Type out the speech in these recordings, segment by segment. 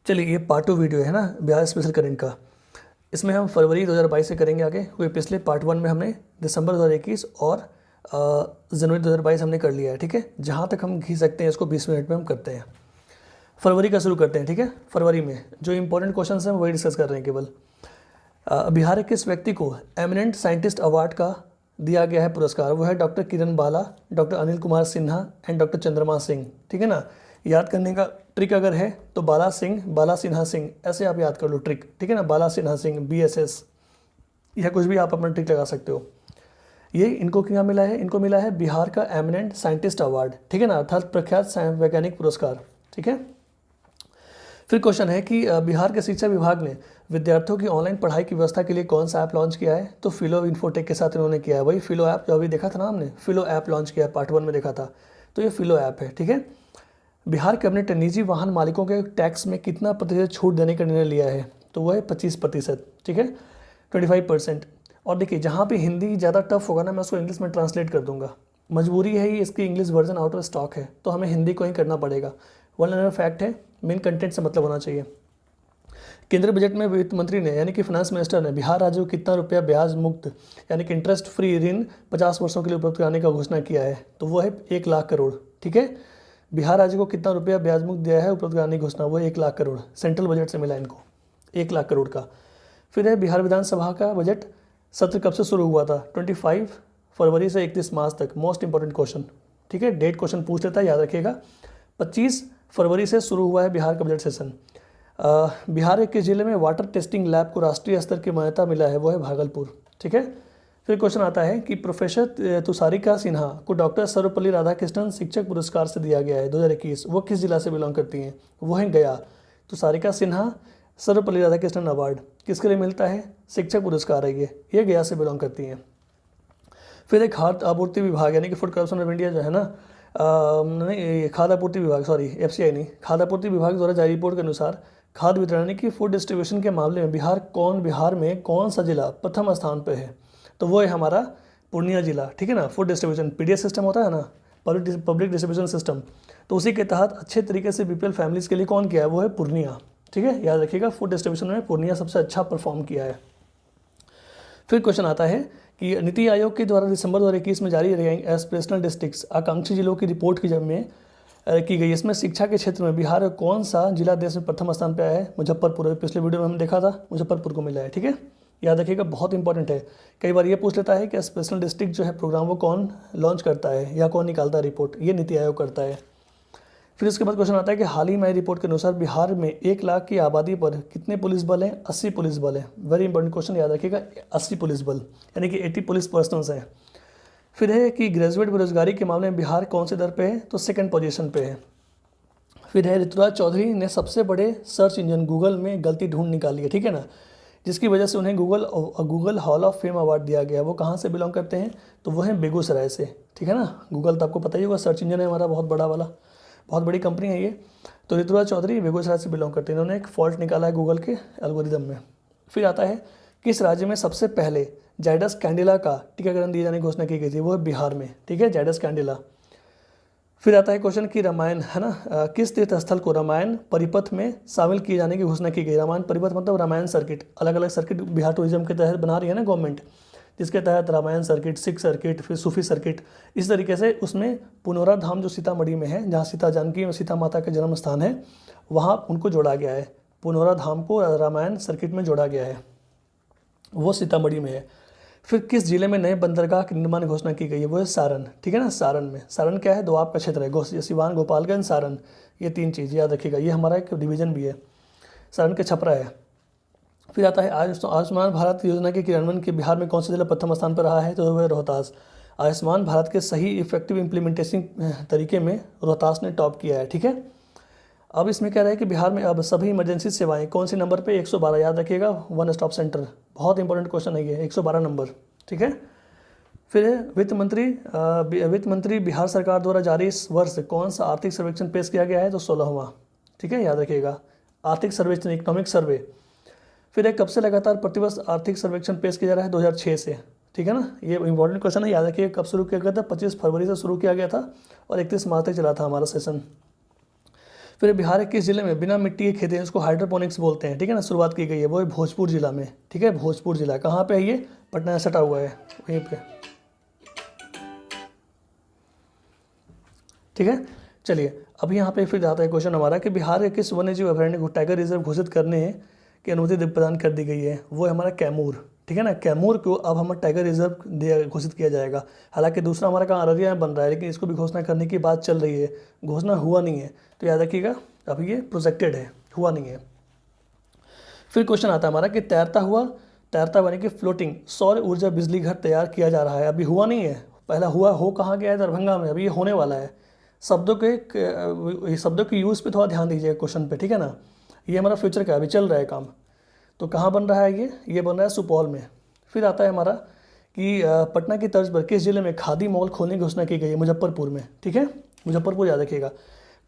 चलिए, ये part 2 video है ना बिहार स्पेशल करंट का। इसमें हम फरवरी 2022 से करेंगे आगे, क्योंकि पिछले पार्ट 1 में हमने दिसंबर 2021 और जनवरी 2022 हमने कर लिया है। ठीक है, जहाँ तक हम खींच सकते हैं इसको 20 मिनट में हम करते हैं। फरवरी का शुरू करते हैं। ठीक है, फरवरी में जो इंपॉर्टेंट क्वेश्चन हैं वही डिस्कस कर रहे हैं केवल। बिहार के किस व्यक्ति को एमिनेंट साइंटिस्ट अवार्ड का दिया गया है पुरस्कार? वो है doctor Kiran Bala, doctor Anil Kumar Sinha and doctor चंद्रमा सिंह। ठीक है ना, याद करने का ट्रिक अगर है तो बाला सिंह, बाला सिन्हा सिंह, ऐसे आप याद कर लो ट्रिक। ठीक है ना, बाला सिन्हा सिंह, BSS, या कुछ भी आप अपना ट्रिक लगा सकते हो। ये इनको क्या मिला है? इनको मिला है बिहार का एमिनेंट साइंटिस्ट अवार्ड। ठीक है ना, अर्थात प्रख्यात वैज्ञानिक पुरस्कार। ठीक है, फिर क्वेश्चन है कि बिहार के शिक्षा विभाग ने विद्यार्थियों की ऑनलाइन पढ़ाई की व्यवस्था के लिए कौन सा ऐप लॉन्च किया है? तो फिलो इन्फोटेक के साथ इन्होंने किया है। वही फिलो ऐप जो अभी देखा था ना हमने, फिलो ऐप लॉन्च किया है, पार्ट 1 में देखा था। तो ये फिलो ऐप है। ठीक है, बिहार कैबिनेट ने निजी वाहन मालिकों के टैक्स में कितना प्रतिशत छूट देने का निर्णय लिया है? तो वह है 25%। ठीक है, 25%। और देखिए, जहाँ पे हिंदी ज़्यादा टफ होगा ना, मैं उसको इंग्लिश में ट्रांसलेट कर दूंगा। मजबूरी है, ये इसकी English version out of stock है, तो हमें हिंदी को ही करना पड़ेगा। वन अनदर फैक्ट है, मेन कंटेंट से मतलब होना चाहिए। केंद्रीय बजट में वित्त मंत्री ने यानी कि फाइनेंस मिनिस्टर ने बिहार राज्य को कितना रुपया ब्याज मुक्त यानी कि इंटरेस्ट फ्री ऋण 50 वर्षों के लिए उपलब्ध कराने का घोषणा किया है? तो वो है 1 लाख करोड़। ठीक है, बिहार राज्य को कितना रुपया ब्याज मुक्त दिया है उपलब्ध कराने की घोषणा? वो 1 लाख करोड़ सेंट्रल बजट से मिला इनको, 1 लाख करोड़ का। फिर है बिहार विधानसभा का बजट सत्र कब से शुरू हुआ था? 25 फरवरी से 31 मार्च तक। Most important question. ठीक है, डेट क्वेश्चन पूछ लेता है, याद रखिएगा। 25 फरवरी से शुरू हुआ है बिहार का बजट सेशन। बिहार के जिले में वाटर टेस्टिंग लैब को राष्ट्रीय स्तर की मान्यता मिला है, वो है भागलपुर। ठीक है, फिर क्वेश्चन आता है कि प्रोफेसर तुषारिका सिन्हा को डॉक्टर सर्वपल्ली राधाकृष्णन शिक्षक पुरस्कार से दिया गया है 2021। वो किस जिला से बिलोंग करती हैं? वो है गया। तुषारिका सिन्हा सर्वपल्ली राधाकृष्णन अवार्ड किसके लिए मिलता है? शिक्षक पुरस्कार है ये गया से बिलोंग करती हैं। फिर एक खाद्य आपूर्ति विभाग यानी कि फूड कॉर्पोरेशन ऑफ इंडिया जो है ना, नहीं, खाद्य आपूर्ति विभाग, सॉरी FCI नहीं, खाद्य आपूर्ति विभाग द्वारा जारी रिपोर्ट के अनुसार खाद्य वितरण यानी कि फूड डिस्ट्रीब्यूशन के मामले में बिहार में कौन सा जिला प्रथम स्थान पर है? तो वो है हमारा पूर्णिया जिला। ठीक है ना, फूड डिस्ट्रीब्यूशन PDS सिस्टम होता है ना, पब्लिक डिस्ट्रीब्यूशन सिस्टम, तो उसी के तहत अच्छे तरीके से BPL फैमिलीज़ के लिए कौन किया है? वो है पूर्णिया। ठीक है, याद रखिएगा, फूड डिस्ट्रीब्यूशन में पूर्णिया सबसे अच्छा परफॉर्म किया है। फिर क्वेश्चन आता है कि नीति आयोग के द्वारा दिसंबर 2021 में जारी रैंकिंग एस्पिरेशनल डिस्ट्रिक्ट्स आकांक्षी जिलों की रिपोर्ट की जब में की गई। इसमें शिक्षा के क्षेत्र में बिहार का कौन सा जिला देश में प्रथम स्थान पर आया है? मुजफ्फरपुर। पिछले वीडियो में हमने देखा था, मुजफ्फरपुर को मिला है। ठीक है, याद रखिएगा, बहुत इंपॉर्टेंट है। कई बार ये पूछ लेता है कि स्पेशल डिस्ट्रिक्ट जो है प्रोग्राम वो कौन लॉन्च करता है या कौन निकालता है रिपोर्ट? ये नीति आयोग करता है। फिर उसके बाद क्वेश्चन आता है कि हाल ही में रिपोर्ट के अनुसार बिहार में 1 लाख की आबादी पर कितने पुलिस बल हैं? 80 पुलिस बल हैं। वेरी इंपॉर्टेंट क्वेश्चन, याद रखिएगा, 80 पुलिस बल यानी कि 80 पुलिस पर्सनल्स हैं। फिर है कि ग्रेजुएट बेरोजगारी के मामले में बिहार कौन से दर पे है? तो 2nd पोजीशन पे है। फिर है ऋतुराज चौधरी ने सबसे बड़े सर्च इंजन गूगल में गलती ढूंढ निकाली है। ठीक है ना, जिसकी वजह से उन्हें Google hall of fame award दिया गया। वो कहाँ से बिलोंग करते हैं? तो वो हैं बेगूसराय से। ठीक है ना, गूगल तो आपको पता ही होगा, सर्च इंजन है हमारा बहुत बड़ा वाला, बहुत बड़ी कंपनी है ये। तो ऋतुराज चौधरी बेगूसराय से बिलोंग करते हैं। इन्होंने एक फॉल्ट निकाला है गूगल के एल्गोरिदम में। फिर आता है किस राज्य में सबसे पहले जाइडस कैंडिला का टीकाकरण दिए जाने की घोषणा की गई थी? वो है बिहार में। ठीक है, जाइडस कैंडिला। फिर आता है क्वेश्चन कि रामायण है ना, किस तीर्थ स्थल को रामायण परिपथ में शामिल किए जाने की घोषणा की गई? रामायण परिपथ मतलब रामायण सर्किट, अलग अलग सर्किट बिहार टूरिज्म के तहत बना रही है ना गवर्नमेंट, जिसके तहत रामायण सर्किट, सिख सर्किट, फिर सूफी सर्किट, इस तरीके से उसमें पुनौरा धाम जो सीतामढ़ी में है, जहाँ सीता जानकी और सीता माता का जन्म स्थान है, वहाँ उनको जोड़ा गया है। पुनौरा धाम को रामायण सर्किट में जोड़ा गया है, वो सीतामढ़ी में है। फिर किस जिले में नए बंदरगाह के निर्माण की घोषणा की गई है? वो है सारण। ठीक है ना, सारण में। सारण क्या है? दोआब का क्षेत्र है, सिवान, गोपालगंज, सारण, ये 3 चीज़ याद रखिएगा। ये हमारा एक डिवीज़न भी है, सारण के छपरा है। फिर आता है आयुष्मान भारत योजना के क्रियान्वयन के बिहार में कौन सा जिला प्रथम स्थान पर रहा है? तो वह रोहतास। आयुष्मान भारत के सही इफेक्टिव इम्प्लीमेंटेशन तरीके में रोहतास ने टॉप किया है। ठीक है, अब इसमें कह रहा है कि बिहार में अब सभी इमरजेंसी सेवाएं कौन से नंबर पे? 112, याद रखिएगा, वन स्टॉप सेंटर। बहुत इंपॉर्टेंट क्वेश्चन है ये, 112 नंबर। ठीक है, फिर वित्त मंत्री बिहार सरकार द्वारा जारी इस वर्ष कौन सा आर्थिक सर्वेक्षण पेश किया गया है? तो 16वां। ठीक है, याद रखिएगा, आर्थिक सर्वेक्षण, इकोनॉमिक सर्वे। फिर एक कब से लगातार प्रतिवर्ष आर्थिक सर्वेक्षण पेश किया जा रहा है? 2006 से। ठीक है ना, ये इंपॉर्टेंट क्वेश्चन है, याद रखिए। कब शुरू किया गया था? 25 फरवरी से शुरू किया गया था और 31 मार्च तक चला था हमारा सेशन। फिर बिहार के किस जिले में बिना मिट्टी के खेती है, इसको हाइड्रोपोनिक्स बोलते हैं, ठीक है ना, शुरुआत की गई है, वो है भोजपुर जिला में, ठीक है, भोजपुर जिला। कहाँ पे है ये? पटना से सटा हुआ है वहीं पे, ठीक है। चलिए अभी यहाँ पे फिर आता है क्वेश्चन हमारा कि बिहार के किस वन्य जीव अभयारण्य को टाइगर रिजर्व घोषित करने की अनुमति प्रदान कर दी गई है? वो है हमारा कैमूर, ठीक है ना। कैमूर को अब हमें टाइगर रिजर्व घोषित किया जाएगा। हालांकि दूसरा हमारा कहाँ अररिया में बन रहा है, लेकिन इसको भी घोषणा करने की बात चल रही है, घोषणा हुआ नहीं है, तो याद रखिएगा अभी ये प्रोजेक्टेड है, हुआ नहीं है। फिर क्वेश्चन आता है हमारा कि तैरता बने कि फ्लोटिंग सौर ऊर्जा बिजली घर तैयार किया जा रहा है, अभी हुआ नहीं है, पहला हुआ हो कहाँ गया है? दरभंगा में, अभी ये होने वाला है। शब्दों के यूज़ पे थोड़ा ध्यान दीजिएगा क्वेश्चन पे, ठीक है ना। ये हमारा फ्यूचर का अभी चल रहा है काम। तो कहाँ बन रहा है ये बन रहा है सुपौल में। फिर आता है हमारा कि पटना की तर्ज पर किस जिले में खादी मॉल खोलने की घोषणा की गई है? मुजफ्फरपुर में, ठीक है, मुजफ्फरपुर याद रखिएगा।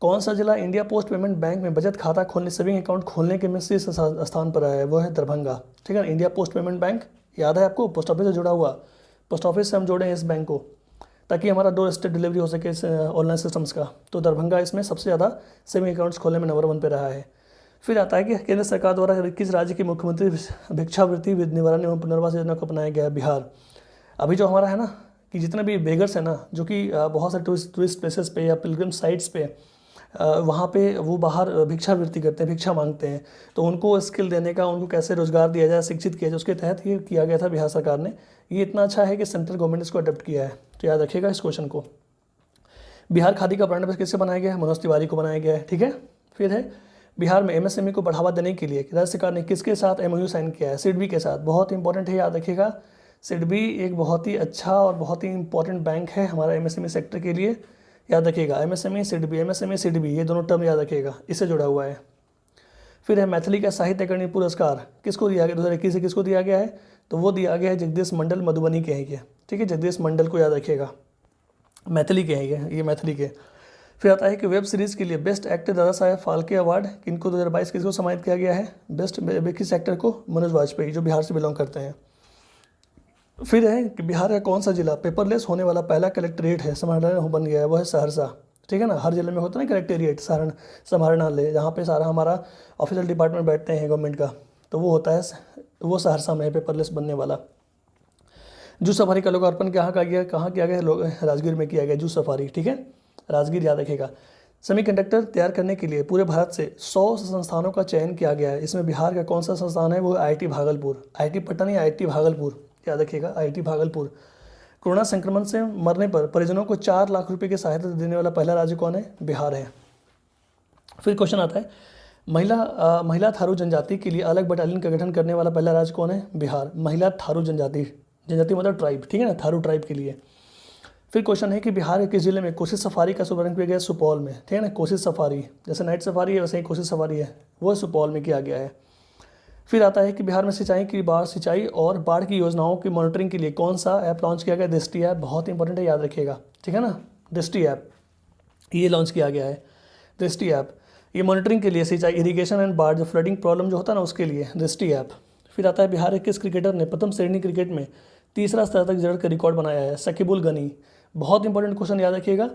कौन सा जिला इंडिया पोस्ट पेमेंट बैंक में बचत खाता खोलने, सेविंग अकाउंट खोलने के में शीर्ष स्थान पर है? वो है दरभंगा, ठीक है। इंडिया पोस्ट पेमेंट बैंक याद है आपको, पोस्ट ऑफिस से जुड़ा हुआ, पोस्ट ऑफिस से हम जोड़े हैं इस बैंक को, ताकि हमारा डोर स्टेप डिलीवरी हो सके ऑनलाइन सिस्टम्स का। तो दरभंगा इसमें सबसे ज़्यादा सेविंग अकाउंट्स खोलने में नंबर 1 पे रहा है। फिर आता है कि केंद्र सरकार द्वारा किस राज्य के मुख्यमंत्री भिक्षावृत्ति निवारण एवं पुनर्वास योजना को अपनाया गया है? बिहार। अभी जो हमारा है ना कि जितने भी बेगर्स हैं ना, जो कि बहुत सारे टूरिस्ट प्लेसेस पे या पिलग्रिम साइट्स पे वहाँ पे वो बाहर भिक्षावृत्ति करते हैं, भिक्षा मांगते हैं, तो उनको स्किल देने का, उनको कैसे रोजगार दिया जाए, शिक्षित किया जाए, उसके तहत ये किया गया था बिहार सरकार ने। ये इतना अच्छा है कि सेंट्रल गवर्नमेंट इसको अडॉप्ट किया है, तो याद रखिएगा इस क्वेश्चन को। बिहार खादी का ब्रांड किससे बनाया गया है? मनोज तिवारी को बनाया गया है, ठीक है। फिर है बिहार में एमएसएमई को बढ़ावा देने के लिए राज्य सरकार ने किसके साथ एमओयू साइन किया है? सिडबी के साथ। बहुत इंपॉर्टेंट है, याद रखिएगा। सिडबी एक बहुत ही अच्छा और बहुत ही इंपॉर्टेंट बैंक है हमारा एमएसएमई सेक्टर के लिए, याद रखिएगा। एमएसएमई सिडबी ये दोनों टर्म याद रखिएगा, इससे जुड़ा हुआ है। फिर है मैथिली का साहित्य अकादमी पुरस्कार किसको दिया गया? 2021 से किसको दिया गया है? तो वो दिया गया है जगदीश मंडल, मधुबनी के हैं ये, ठीक है, जगदीश मंडल को याद रखिएगा, मैथिली के हैं ये मैथिली के। फिर आता है कि वेब सीरीज़ के लिए best actor Dada Saheb Phalke award किनको 2022 किसको सम्मानित किया गया है? बेस्ट किस एक्टर को? मनोज वाजपेयी, जो बिहार से बिलोंग करते हैं। फिर है कि बिहार का कौन सा जिला पेपरलेस होने वाला पहला कलेक्ट्रेट है, समाहरणालय बन गया है? वो है सहरसा, ठीक है ना। हर जिले में होता है ना कलेक्ट्रेट, समाहरणालय, जहाँ पे सारा हमारा ऑफिशियल डिपार्टमेंट बैठते हैं गवर्नमेंट का, तो वो होता है, वो सहरसा में है पेपरलेस बनने वाला। जूस सफारी का लोकार्पण कहाँ किया गया? राजगीर में किया गया जूस सफारी, ठीक है, राजगीर याद रखेगा। सेमीकंडक्टर तैयार करने के लिए पूरे भारत से 100 संस्थानों का चयन किया गया है, इसमें बिहार का कौन सा संस्थान है? वो आईआईटी भागलपुर, आईआईटी पटना नहीं, आईआईटी भागलपुर, याद रखिएगा, आईआईटी भागलपुर। कोरोना संक्रमण से मरने पर परिजनों को 4 लाख रुपए की सहायता देने वाला पहला राज्य कौन है? बिहार है। फिर क्वेश्चन आता है महिला थारू जनजाति के लिए अलग बटालियन का गठन करने वाला पहला राज्य कौन है? बिहार। महिला थारू जनजाति मतलब ट्राइब, ठीक है ना, थारू ट्राइब के लिए। फिर क्वेश्चन है कि बिहार के किस जिले में कोशिश सफारी का शुभारंभ किया गया? सुपौल में, ठीक है ना। कोशिश सफारी जैसे नाइट सफारी है वैसे ही कोशिश सफारी है, वो सुपौल में किया गया है। फिर आता है कि बिहार में सिंचाई और बाढ़ की योजनाओं की मॉनिटरिंग के लिए कौन सा ऐप लॉन्च किया गया? दृष्टि ऐप, बहुत इंपॉर्टेंट है, याद रखिएगा, ठीक है ना। दृष्टि ऐप ये लॉन्च किया गया है, दृष्टि ऐप, ये मॉनिटरिंग के लिए, सिंचाई, इरीगेशन एंड बाढ़, जो फ्लडिंग प्रॉब्लम जो होता है ना उसके लिए, दृष्टि ऐप। फिर आता है बिहार के किस क्रिकेटर ने प्रथम श्रेणी क्रिकेट में 3रा स्तर तक जड़ का रिकॉर्ड बनाया है? शकीबुल गनी। बहुत इंपॉर्टेंट क्वेश्चन, याद रखिएगा।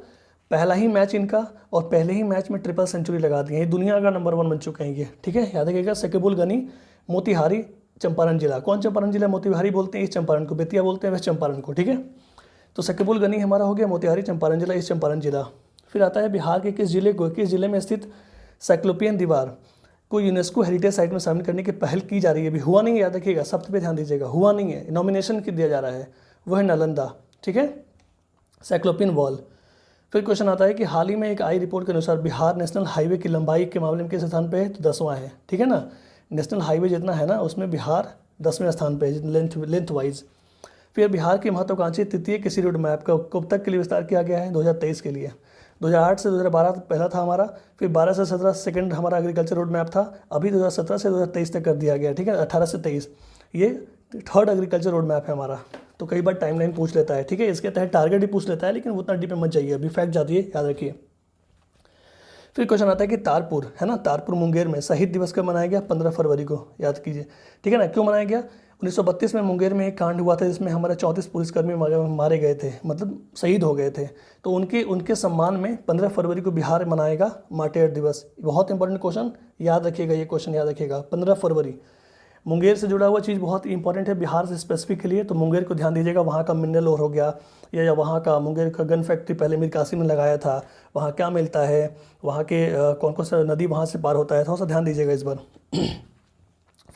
पहला ही मैच इनका और पहले ही मैच में ट्रिपल सेंचुरी लगा दी है, ये दुनिया का नंबर 1 बन चुके हैं ये, ठीक है, याद रखिएगा। शकीबुल गनी, मोतिहारी चंपारण जिला। कौन चंपारण जिला? मोतिहारी बोलते हैं इस चंपारण को, बेतिया बोलते हैं वेस्ट चंपारण को, ठीक है। तो शकीबुल गनी हमारा हो गया मोतिहारी चंपारण जिला, ईस्ट चंपारण जिला। फिर आता है बिहार के किस जिले में स्थित साइक्लोपियन दीवार को यूनेस्को हेरिटेज साइट में शामिल करने की पहल की जा रही है? अभी हुआ नहीं है, याद रखिएगा, शब्द पे ध्यान दीजिएगा, हुआ नहीं है, नॉमिनेशन दिया जा रहा है, वो है नालंदा, ठीक है, साइक्लोपियन वॉल। फिर क्वेश्चन आता है कि हाल ही में एक आई रिपोर्ट के अनुसार बिहार नेशनल हाईवे की लंबाई के मामले में किस स्थान पे है? तो 10वां है, ठीक है ना। नेशनल हाईवे जितना है ना उसमें बिहार 10वें स्थान पे है लेंथ वाइज। फिर बिहार की महत्वाकांक्षी तृतीय कृषि रोड मैप का कब तक के लिए विस्तार किया गया है? 2023 के लिए। 2008 से 2012 पहला था हमारा, फिर 12 से 17 सेकंड हमारा एग्रीकल्चर रोड मैप था, अभी 2017 से 2023 तक कर दिया गया, ठीक है, 18 से 23 ये 3rd एग्रीकल्चर रोड मैप है हमारा। तो कई बार टाइमलाइन पूछ लेता है, ठीक है, इसके तहत टारगेट भी पूछ लेता है, लेकिन उतना डीप में मत जाइए, अभी फैक्ट जाती है, याद रखिए। फिर क्वेश्चन आता है कि तारपुर है ना, तारपुर मुंगेर में शहीद दिवस कब मनाया गया? 15 फरवरी को, याद कीजिए, ठीक है ना। क्यों मनाया गया? 1932 में मुंगेर में एक कांड हुआ था जिसमें हमारे 34 पुलिसकर्मी मारे गए थे, मतलब शहीद हो गए थे। तो उनके सम्मान में 15 फरवरी को बिहार मनाएगा मार्टियर दिवस। बहुत इंपॉर्टेंट क्वेश्चन, याद रखिएगा, ये क्वेश्चन याद रखिएगा। 15 फरवरी मुंगेर से जुड़ा हुआ चीज़ बहुत इंपॉर्टेंट है बिहार से स्पेसिफिक के लिए, तो मुंगेर को ध्यान दीजिएगा। वहाँ का मिनरल ओर हो गया, या वहाँ का मुंगेर का गन फैक्ट्री पहले मीर कासिम ने लगाया था, वहाँ क्या मिलता है, वहाँ के कौन कौन सा नदी वहाँ से पार होता है, थोड़ा सा ध्यान दीजिएगा इस बार।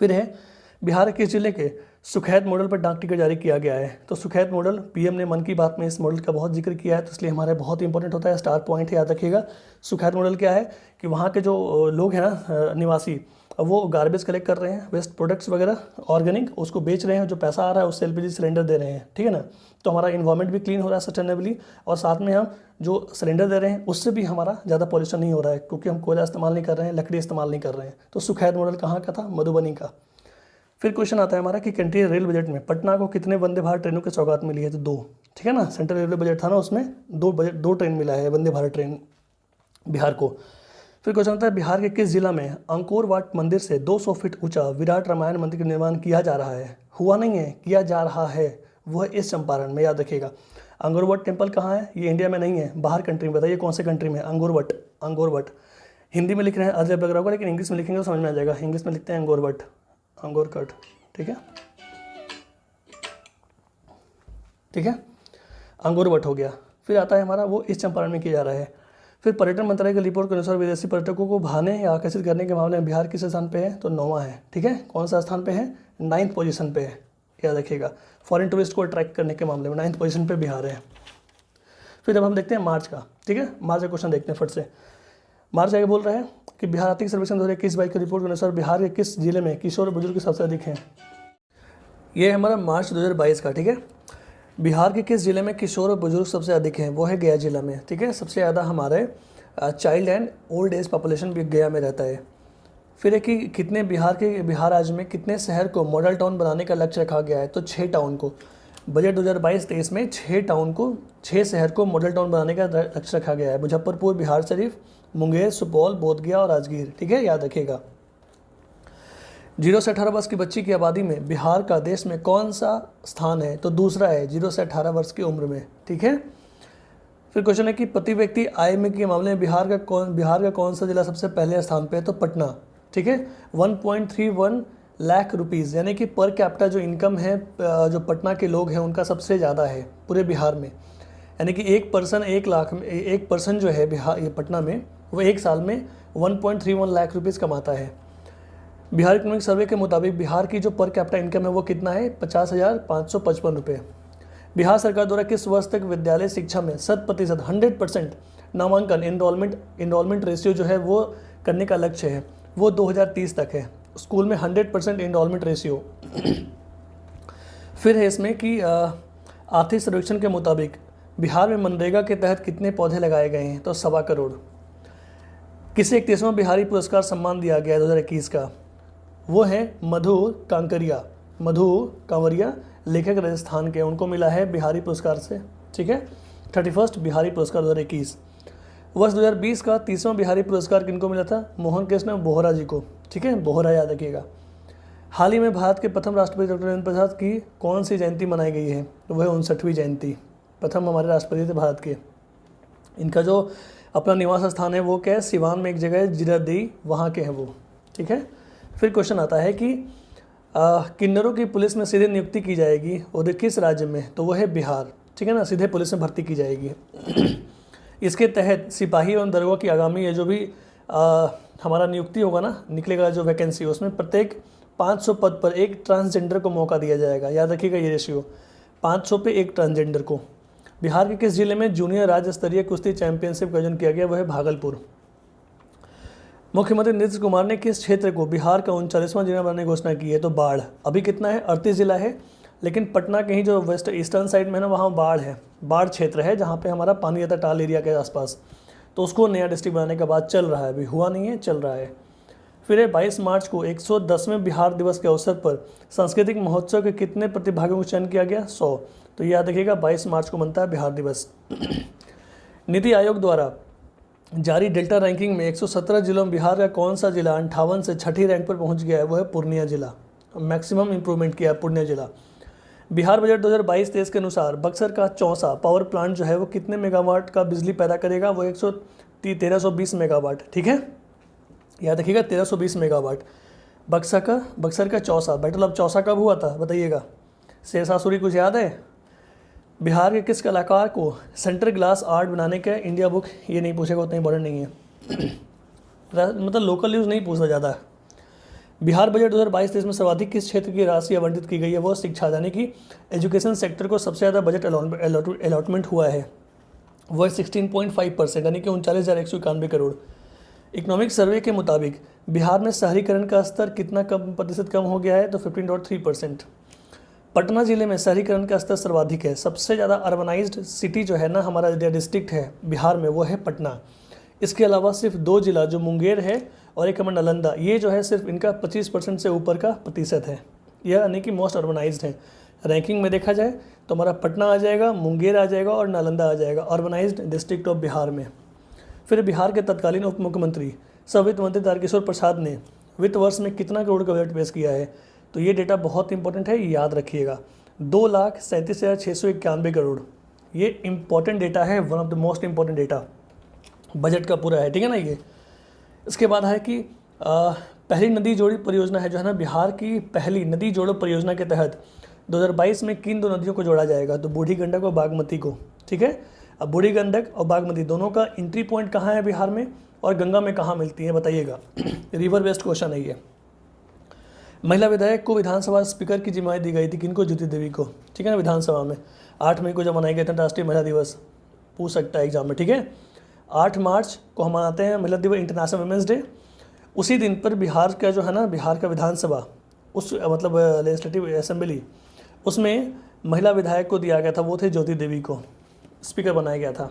फिर है बिहार के जिले के सुखैत मॉडल पर डाक टिकट जारी किया गया है। तो सुखैत मॉडल, पीएम ने मन की बात में इस मॉडल का बहुत जिक्र किया है, तो इसलिए हमारे बहुत इंपॉर्टेंट होता है, स्टार पॉइंट है, याद रखिएगा। सुखैत मॉडल क्या है कि वहाँ के जो लोग हैं ना निवासी, अब वो गार्बेज कलेक्ट कर रहे हैं, वेस्ट प्रोडक्ट्स वगैरह ऑर्गेनिक, उसको बेच रहे हैं, जो पैसा आ रहा है उससे एलपीजी सिलेंडर दे रहे हैं, ठीक है ना। तो हमारा इन्वायरमेंट भी क्लीन हो रहा है सस्टेनेबली, और साथ में हम जो सिलेंडर दे रहे हैं उससे भी हमारा ज़्यादा पॉल्यूशन नहीं हो रहा है, क्योंकि हम कोयला इस्तेमाल नहीं कर रहे हैं, लकड़ी इस्तेमाल नहीं कर रहे हैं। तो सुखैत मॉडल कहाँ का था? मधुबनी का। फिर क्वेश्चन आता है हमारा कि केंद्रीय रेल बजट में पटना को कितने वंदे भारत ट्रेनों की सौगात मिली है? तो 2, ठीक है ना। सेंट्रल रेलवे बजट था ना, उसमें 2 ट्रेन मिला है, वंदे भारत ट्रेन बिहार को। फिर क्वेश्चन आता है बिहार के किस जिला में अंकोर वाट मंदिर से 200 फीट ऊंचा विराट रामायण मंदिर का निर्माण किया जा रहा है? हुआ नहीं है, किया जा रहा है, वो है इस चंपारण में, याद रखिएगा। अंगोर वट टेम्पल कहाँ है? ये इंडिया में नहीं है, बाहर कंट्री में। बताइए कौन से कंट्री में? अंगोर वट हिंदी में लिख रहे हैं, अजब लग रहा होगा, लेकिन इंग्लिश में लिखेंगे तो समझ में आ जाएगा। इंग्लिश में लिखते हैं अंगोर वट, अंगोर कट, ठीक है, ठीक है, अंगोर वट हो गया। फिर आता है हमारा वो इस चंपारण में किया जा रहा है। फिर पर्यटन मंत्रालय की रिपोर्ट के अनुसार विदेशी पर्यटकों को भाने या आकर्षित करने के मामले में बिहार किस स्थान पे है? तो 9वां है, ठीक है। कौन सा स्थान पे है? 9th पोजीशन पे है, याद रखिएगा। फॉरेन टूरिस्ट को अट्रैक्ट करने के मामले में 9th पोजीशन पे बिहार है। फिर अब हम देखते हैं मार्च का, ठीक है, मार्च का क्वेश्चन देखते हैं फट से। मार्च आगे बोल रहे हैं कि बिहार आर्थिक सर्वेक्षण 2021-22 की रिपोर्ट के अनुसार बिहार के किस जिले में किशोर और बुजुर्ग सबसे अधिक हैं? ये है हमारा मार्च 2022 का, ठीक है। बिहार के किस जिले में किशोर और बुजुर्ग सबसे अधिक हैं? वो है गया जिला में, ठीक है। सबसे ज़्यादा हमारे child and old age population भी गया में रहता है। फिर है कि कितने बिहार राज्य में कितने शहर को मॉडल टाउन बनाने का लक्ष्य रखा गया है? तो 6 टाउन को। बजट 2022-23 में 6 शहर को मॉडल टाउन बनाने का लक्ष्य रखा गया है। मुजफ्फरपुर, बिहार शरीफ, मुंगेर, सुपौल, बोधगया और राजगीर, ठीक है, याद रखिएगा। 0 से 18 वर्ष की बच्ची की आबादी में बिहार का देश में कौन सा स्थान है? तो दूसरा है, 0 से 18 वर्ष की उम्र में, ठीक है। फिर क्वेश्चन है कि प्रति व्यक्ति आय में के मामले में बिहार का कौन सा जिला सबसे पहले स्थान पे है? तो पटना, ठीक है। 1.31 लाख रुपीज़, यानी कि पर कैपिटा जो इनकम है जो पटना के लोग हैं उनका सबसे ज़्यादा है पूरे बिहार में। यानी कि एक पर्सन जो है बिहार ये पटना में, वो एक साल में 1.31 लाख रुपीज़ कमाता है। बिहार इकोनॉमिक सर्वे के मुताबिक बिहार की जो पर कैपिटा इनकम है वो कितना है? 50,555 रुपये। बिहार सरकार द्वारा किस वर्ष तक विद्यालय शिक्षा में 100% नामांकन इनरोलमेंट रेशियो जो है वो करने का लक्ष्य है? वो 2030 तक है, स्कूल में 100% इनरोलमेंट रेशियो। फिर है इसमें कि आर्थिक सर्वेक्षण के मुताबिक बिहार में मनरेगा के तहत कितने पौधे लगाए गए हैं? तो 1.25 करोड़। किसे 31वां बिहारी पुरस्कार सम्मान दिया गया है 2021 का? वो है मधु कांवरिया, लेखक राजस्थान के, उनको मिला है बिहारी पुरस्कार से, ठीक है। 31st बिहारी पुरस्कार 2021। वर्ष 2020 का 30वां बिहारी पुरस्कार किनको मिला था? मोहन कृष्ण बोहरा जी को, ठीक है, बोहरा याद रखिएगा। हाल ही में भारत के प्रथम राष्ट्रपति डॉक्टर राजेंद्र प्रसाद की कौन सी जयंती मनाई गई है? तो वह 59वीं जयंती। प्रथम हमारे राष्ट्रपति थे भारत के। इनका जो अपना निवास स्थान है वो क्या है? सिवान में एक जगह है जीरादेई, वहाँ के हैं वो, ठीक है। फिर क्वेश्चन आता है कि किन्नरों की पुलिस में सीधे नियुक्ति की जाएगी और किस राज्य में? तो वो है बिहार, ठीक है ना, सीधे पुलिस में भर्ती की जाएगी। इसके तहत सिपाही एवं दरोगा की आगामी ये जो भी हमारा नियुक्ति होगा ना, निकलेगा जो वैकेंसी, उसमें प्रत्येक 500 पद पर एक ट्रांसजेंडर को मौका दिया जाएगा। याद रखिएगा ये रेशियो, 500 पे एक ट्रांसजेंडर को। बिहार के किस जिले में जूनियर राज्य स्तरीय कुश्ती चैंपियनशिप का आयोजन किया गया? वह है भागलपुर। मुख्यमंत्री नीतीश कुमार ने किस क्षेत्र को बिहार का 39वां जिला बनाने की घोषणा की है? तो बाढ़। अभी कितना है? 38 जिला है, लेकिन पटना के ही जो वेस्ट ईस्टर्न साइड में है ना, वहाँ बाढ़ है, बाढ़ क्षेत्र है जहाँ पे हमारा पानी आता टाल एरिया के आसपास, तो उसको नया डिस्ट्रिक्ट बनाने का बात चल रहा है, अभी हुआ नहीं है, चल रहा है। फिर है 22 मार्च को 110वें बिहार दिवस के अवसर पर सांस्कृतिक महोत्सव के कितने प्रतिभागियों को चयन किया गया? 100। तो याद रखिएगा 22 मार्च को बनता है बिहार दिवस। नीति आयोग द्वारा जारी डेल्टा रैंकिंग में 117 जिलों में बिहार का कौन सा जिला 58 से 6ठी रैंक पर पहुंच गया है? वो है पूर्णिया जिला, मैक्सिमम इंप्रूवमेंट किया है पूर्णिया जिला। बिहार बजट 2022-23 के अनुसार बक्सर का चौसा पावर प्लांट जो है वो कितने मेगावाट का बिजली पैदा करेगा, वो 1320 मेगावाट, ठीक है, याद रखिएगा 1320 मेगावाट। बक्सर का चौसा, बैटल ऑफ चौसा कब हुआ था बताइएगा, शेरशाह सूरी कुछ याद है? बिहार के किस कलाकार को सेंटर ग्लास आर्ट बनाने का इंडिया बुक, ये नहीं पूछेगा, उतना इंपॉर्टेंट नहीं है मतलब लोकल न्यूज़ नहीं पूछना ज़्यादा। बिहार बजट 2022-23 में सर्वाधिक किस क्षेत्र की राशि आवंटित की गई है, वो शिक्षा, यानी कि एजुकेशन सेक्टर को सबसे ज़्यादा बजट अलॉटमेंट हुआ है, वह 16.5%, यानी कि 39,191 करोड़। इकोनॉमिक सर्वे के मुताबिक बिहार में शहरीकरण का स्तर कितना प्रतिशत कम हो गया है, तो 15.3%। पटना जिले में शहरीकरण का स्तर सर्वाधिक है, सबसे ज़्यादा अर्बनाइज्ड सिटी जो है ना हमारा डिस्ट्रिक्ट है बिहार में, वो है पटना। इसके अलावा सिर्फ 2 जिला जो मुंगेर है और एक हमारा नालंदा, ये जो है सिर्फ इनका 25% से ऊपर का प्रतिशत है, यह यानी कि मोस्ट अर्बनाइज्ड है। रैंकिंग में देखा जाए तो हमारा पटना आ जाएगा, मुंगेर आ जाएगा और नालंदा आ जाएगा अर्बनाइज्ड डिस्ट्रिक्ट ऑफ बिहार में। फिर बिहार के तत्कालीन उप मुख्यमंत्री सह वित्त मंत्री तारकिशोर प्रसाद ने वित्त वर्ष में कितना करोड़ का बजट पेश किया है, तो ये डेटा बहुत इंपॉर्टेंट है, याद रखिएगा, 2,37,691 करोड़। ये इंपॉर्टेंट डेटा है, one of the most important data budget का पूरा है, ठीक है ना। ये इसके बाद है कि पहली नदी जोड़ी परियोजना है जो है ना, बिहार की पहली नदी जोड़ो परियोजना के तहत 2022 में किन 2 नदियों को जोड़ा जाएगा, तो बूढ़ी गंडक और बागमती को, ठीक है। अब बूढ़ी गंडक और बागमती दोनों का एंट्री पॉइंट कहाँ है बिहार में, और गंगा में कहाँ मिलती है बताइएगा रिवर बेस्ड क्वेश्चन है ये। महिला विधायक को विधानसभा स्पीकर की जिम्मेदारी दी गई थी, किनको, ज्योति देवी को, ठीक है ना। विधानसभा में 8 मई को जब मनाया गया था राष्ट्रीय महिला दिवस, पूछ सकता है एग्जाम में, ठीक है। 8 मार्च को हम मनाते हैं महिला दिवस, इंटरनेशनल वुमेंस डे। उसी दिन पर बिहार का जो है ना, बिहार का विधानसभा, उस मतलब लेजिस्लेटिव असेंबली, उसमें महिला विधायक को दिया गया था, वो थे ज्योति देवी को स्पीकर बनाया गया था।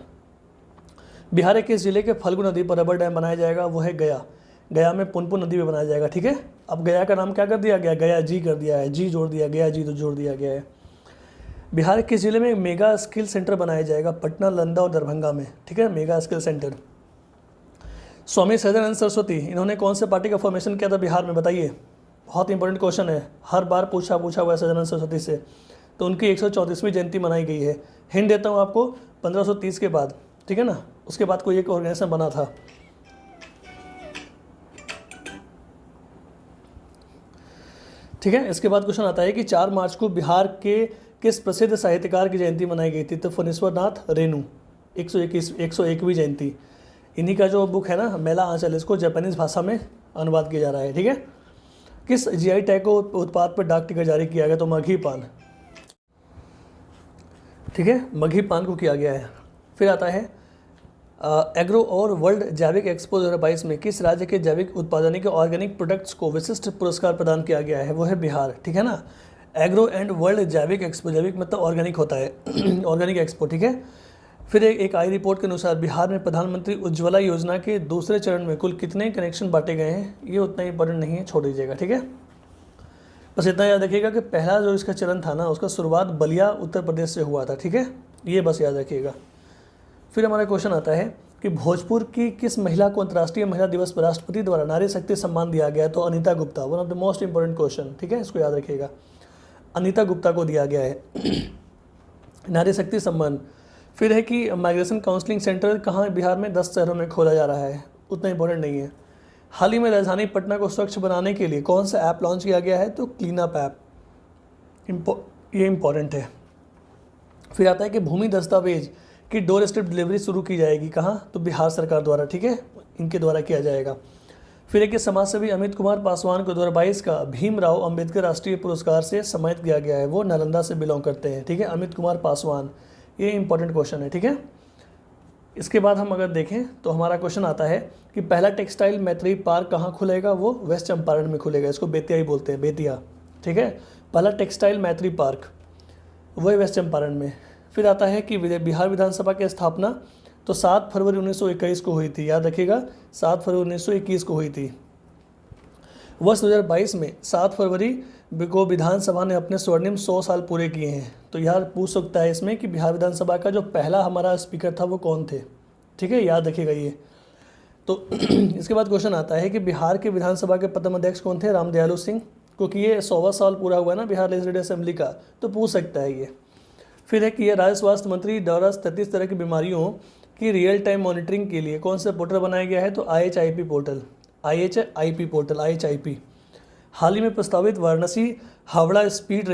बिहार के किस जिले के फल्गु नदी पर रबर डैम बनाया जाएगा, वो है गया। गया में पुनपुन नदी में बनाया जाएगा, ठीक है। अब गया का नाम क्या कर दिया गया, गया जी कर दिया है, जी जोड़ दिया गया, जी तो जोड़ दिया गया है। बिहार के जिले में मेगा स्किल सेंटर बनाया जाएगा, पटना, नालंदा और दरभंगा में, ठीक है, मेगा स्किल सेंटर। स्वामी सदानंद सरस्वती, इन्होंने कौन से पार्टी का फॉर्मेशन किया था बिहार में बताइए, बहुत इंपॉर्टेंट क्वेश्चन है, हर बार पूछा हुआ है सदानंद सरस्वती से। तो उनकी 134वीं जयंती मनाई गई है। हिंट देता हूँ आपको, 1530 के बाद, ठीक है ना, उसके बाद कोई एक ऑर्गेनाइजेशन बना था, ठीक है। इसके बाद क्वेश्चन आता है कि 4 मार्च को बिहार के किस प्रसिद्ध साहित्यकार की जयंती मनाई गई थी, तो फणीश्वर नाथ रेणु, 101वीं जयंती। इन्हीं का जो बुक है ना मेला आंचल, इसको जापानीज भाषा में अनुवाद किया जा रहा है, ठीक है। किस जीआई टैग को उत्पाद पर डाक टिकट जारी किया गया, तो मगही पान, ठीक है, मगही पान को किया गया है। फिर आता है एग्रो और वर्ल्ड जैविक एक्सपो 2022 में किस राज्य के जैविक उत्पादन के ऑर्गेनिक प्रोडक्ट्स को विशिष्ट पुरस्कार प्रदान किया गया है, वो है बिहार, ठीक है ना। एग्रो एंड वर्ल्ड जैविक एक्सपो, जैविक मतलब ऑर्गेनिक होता है ऑर्गेनिक एक्सपो, ठीक है। फिर एक आई रिपोर्ट के अनुसार बिहार में प्रधानमंत्री उज्ज्वला योजना के दूसरे चरण में कुल कितने कनेक्शन बांटे गए हैं, ये उतना इंपॉर्टेंट नहीं है, छोड़ दीजिएगा, ठीक है। बस इतना याद रखिएगा कि पहला जो इसका चरण था ना, उसका शुरुआत बलिया उत्तर प्रदेश से हुआ था, ठीक है, ये बस याद रखिएगा। फिर हमारा क्वेश्चन आता है कि भोजपुर की किस महिला को अंतर्राष्ट्रीय महिला दिवस पर राष्ट्रपति द्वारा नारी शक्ति सम्मान दिया गया, तो Anita Gupta, one of the most important question, ठीक है, इसको याद रखिएगा, अनीता गुप्ता को दिया गया है नारी शक्ति सम्मान। फिर है कि माइग्रेशन काउंसलिंग सेंटर कहाँ बिहार में 10 शहरों में खोला जा रहा है, उतना इंपॉर्टेंट नहीं है। हाल ही में राजधानी पटना को स्वच्छ बनाने के लिए कौन सा ऐप लॉन्च किया गया है, तो क्लीन अप ऐप, ये इंपॉर्टेंट है। फिर आता है कि भूमि दस्तावेज की डोर स्टेप डिलीवरी शुरू की जाएगी, कहाँ, तो बिहार सरकार द्वारा, ठीक है, इनके द्वारा किया जाएगा। फिर है कि समाजसेवी अमित कुमार पासवान को 2022 का भीमराव अंबेडकर राष्ट्रीय पुरस्कार से सम्मानित किया गया है, वो नालंदा से बिलोंग करते हैं, ठीक है, अमित कुमार पासवान, ये इंपॉर्टेंट क्वेश्चन है, ठीक है। इसके बाद हम अगर देखें तो हमारा क्वेश्चन आता है कि पहला टेक्सटाइल मैत्री पार्क कहाँ खुलेगा, वो वेस्ट चंपारण में खुलेगा, इसको बेतिया ही बोलते हैं, बेतिया, ठीक है। पहला टेक्सटाइल मैत्री पार्क वही वेस्ट चंपारण में। फिर आता है कि बिहार विधानसभा की स्थापना तो 7 फरवरी 1921 को हुई थी, याद रखिएगा, 7 फरवरी 1921 को हुई थी। वर्ष 2022 में 7 फरवरी को विधानसभा ने अपने स्वर्णिम 100 साल पूरे किए हैं। तो यार पूछ सकता है इसमें कि बिहार विधानसभा का जो पहला हमारा स्पीकर था वो कौन थे, ठीक है, याद रखिएगा ये। तो इसके बाद क्वेश्चन आता है कि बिहार के विधानसभा के प्रथम अध्यक्ष कौन थे, रामदयालु सिंह, क्योंकि ये 100वां साल पूरा हुआ है ना बिहार लेजिस्लेटिव असेंबली का, तो पूछ सकता है ये। फिर है कि ये राज्य स्वास्थ्य मंत्री द्वारा 33 तरह की बीमारियों की रियल टाइम मॉनिटरिंग के लिए कौन सा पोर्टल बनाया गया है, तो IHIP portal, IHIP portal, IHIP। हाल ही में प्रस्तावित Varanasi Howrah speed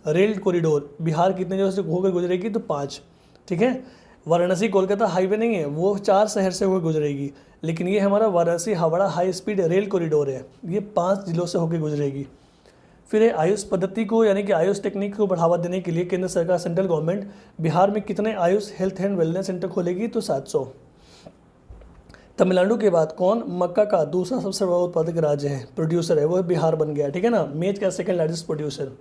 rail corridor Bihar कितने जगह से होकर गुजरेगी, तो 5, ठीक है। वाराणसी कोलकाता हाईवे नहीं है, वो 4 शहर से होकर गुजरेगी, लेकिन ये हमारा Varanasi Howrah high speed rail corridor है, ये 5 जिलों से होकर गुजरेगी। फिर है आयुष पद्धति को यानी कि आयुष टेक्निक को बढ़ावा देने के लिए केंद्र सरकार सेंट्रल गवर्नमेंट बिहार में कितने Ayush health and wellness centre खोलेगी, तो 700। तमिलनाडु के बाद कौन मक्का का दूसरा सबसे बड़ा उत्पादक राज्य है, प्रोड्यूसर है, वो बिहार बन गया, ठीक है ना, मेज का सेकंड लार्जेस्ट प्रोड्यूसर।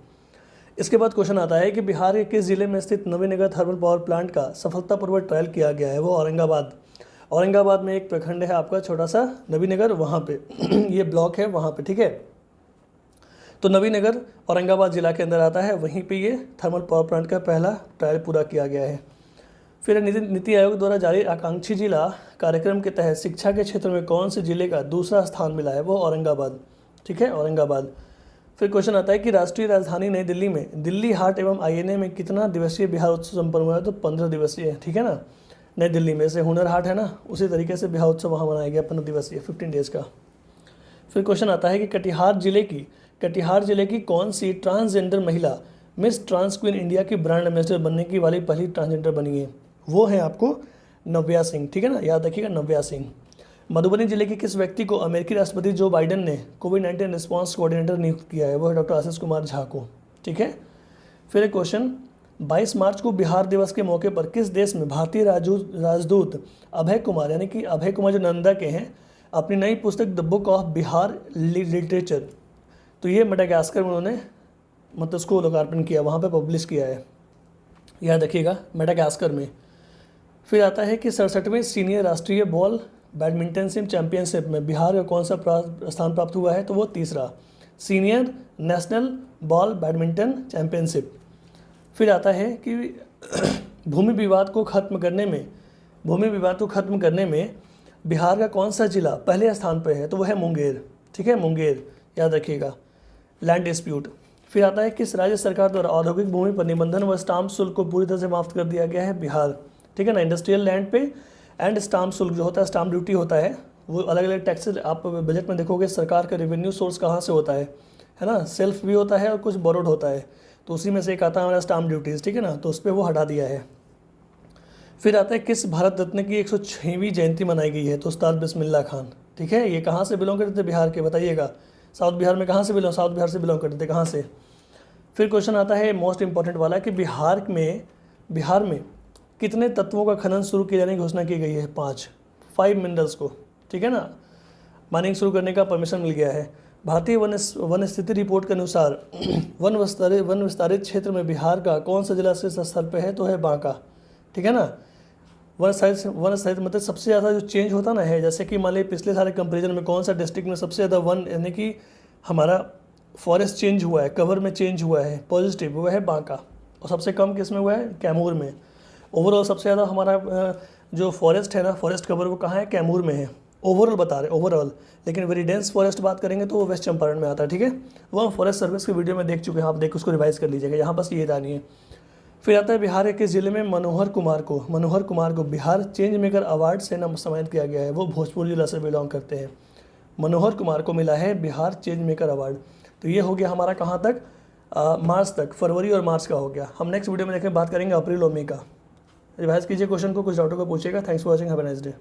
इसके बाद क्वेश्चन आता है कि बिहार के किस जिले में स्थित नवीनगर थर्मल पावर प्लांट का सफलतापूर्वक ट्रायल किया गया है, वो औरंगाबाद में एक प्रखंड है आपका छोटा सा नवीनगर, वहाँ पे ये ब्लॉक है वहाँ पे, ठीक है। तो नवीनगर औरंगाबाद जिला के अंदर आता है, वहीं पे ये थर्मल पावर प्लांट का पहला ट्रायल पूरा किया गया है। फिर नीति आयोग द्वारा जारी आकांक्षी जिला कार्यक्रम के तहत शिक्षा के क्षेत्र में कौन से जिले का दूसरा स्थान मिला है, वो औरंगाबाद, ठीक है, औरंगाबाद। फिर क्वेश्चन आता है कि राष्ट्रीय राजधानी नई दिल्ली में दिल्ली हाट एवं INA में कितना दिवसीय बिहार उत्सव संपन्न हुआ है, तो 15 दिवसीय, ठीक है ना। नई दिल्ली में से हुनर हाट है ना, उसी तरीके से बिहार उत्सव वहाँ मनाया गया 15 दिवसीय, 15 डेज का। फिर क्वेश्चन आता है कि कटिहार जिले की कौन सी ट्रांसजेंडर महिला मिस ट्रांस क्वीन इंडिया की ब्रांड एम्बेसडर बनने की वाली पहली ट्रांसजेंडर बनी है, वो है आपको नव्या सिंह, ठीक है ना, याद रखिएगा नव्या सिंह। मधुबनी जिले के किस व्यक्ति को अमेरिकी राष्ट्रपति जो बाइडेन ने कोविड-19 रिस्पांस कोऑर्डिनेटर नियुक्त किया है, वो है डॉक्टर आशीष कुमार झा को, ठीक है। फिर एक क्वेश्चन, 22 मार्च को बिहार दिवस के मौके पर किस देश में भारतीय राजदूत अभय कुमार यानी कि अभय कुमार जो नंदा के हैं, अपनी नई पुस्तक the book of Bihar literature, तो ये मेडागास्कर में उन्होंने मतलब उसको लोकार्पण किया, वहाँ पे पब्लिश किया है, याद रखिएगा, मेडागास्कर में। फिर आता है कि 67वें सीनियर राष्ट्रीय बॉल बैडमिंटन चैंपियनशिप में बिहार का कौन सा स्थान प्राप्त हुआ है, तो वो तीसरा, senior national ball badminton championship. फिर आता है कि भूमि विवाद को खत्म करने में बिहार का कौन सा जिला पहले स्थान पर है, तो वह है मुंगेर, ठीक है, मुंगेर, याद रखिएगा। Land dispute. फिर आता है किस राज्य सरकार द्वारा औद्योगिक भूमि पर निबंधन व स्टाम्प शुल्क को पूरी तरह से माफ़ कर दिया गया है, बिहार, ठीक है ना। इंडस्ट्रियल लैंड पे एंड स्टाम्प शुल्क जो होता है, स्टाम्प ड्यूटी होता है, वो अलग अलग टैक्सेस आप बजट में देखोगे सरकार का रेवेन्यू सोर्स कहाँ से होता है ना, सेल्फ भी होता है और कुछ बोरोड होता है, तो उसी में से एक आता है हमारा स्टाम्प ड्यूटीज़, ठीक है ना, तो उस पर वो हटा दिया है। फिर आता है किस भारत रत्न की 106वीं जयंती मनाई गई है, तो उस्ताद बिस्मिल्लाह खान, ठीक है। ये कहाँ से बिलोंग करते थे, बिहार के, बताइएगा, साउथ बिहार में कहाँ से साउथ बिहार से बिलोंग करते थे, कहाँ से। फिर क्वेश्चन आता है मोस्ट इंपॉर्टेंट वाला कि बिहार में कितने तत्वों का खनन शुरू किए जाने की घोषणा की गई है, 5 मिनरल्स को, ठीक है ना, माइनिंग शुरू करने का परमिशन मिल गया है। भारतीय वन स्थिति रिपोर्ट के अनुसार वन विस्तारित क्षेत्र में बिहार का कौन सा जिला शीर्ष स्थल पर है, तो है बांका, ठीक है ना। वन साइज मतलब सबसे ज़्यादा जो चेंज होता ना है, जैसे कि मान लीजिए पिछले सारे कंपेरिजन में कौन सा डिस्ट्रिक्ट में सबसे ज़्यादा वन यानी कि हमारा फॉरेस्ट चेंज हुआ है, कवर में चेंज हुआ है पॉजिटिव, वो है बांका, और सबसे कम किस में हुआ है, कैमूर में। ओवरऑल सबसे ज़्यादा हमारा जो फॉरेस्ट है ना, फॉरेस्ट कवर वो कहाँ है, कैमूर में है, ओवरऑल बता रहे ओवरऑल, लेकिन वेरी डेंस फॉरेस्ट बात करेंगे तो वो वेस्ट चंपारण में आता है, ठीक है। वो हम फॉरेस्ट सर्विस के वीडियो में देख चुके हैं, आप देख उसको रिवाइज कर लीजिएगा, यहाँ बस ये जानिए। फिर आता है बिहार के जिले में मनोहर कुमार को बिहार चेंज मेकर अवार्ड से सम्मानित किया गया है, वो भोजपुर जिला से बिलोंग करते हैं। मनोहर कुमार को मिला है बिहार चेंज मेकर अवार्ड। तो ये हो गया हमारा कहाँ तक, मार्च तक, फरवरी और मार्च का हो गया। हम नेक्स्ट वीडियो में देखें बात करेंगे अप्रैल और मई का। रिवाइज कीजिए क्वेश्चन को, कुछ डाउटों को पूछिएगा। Thanks for watching, have a nice day.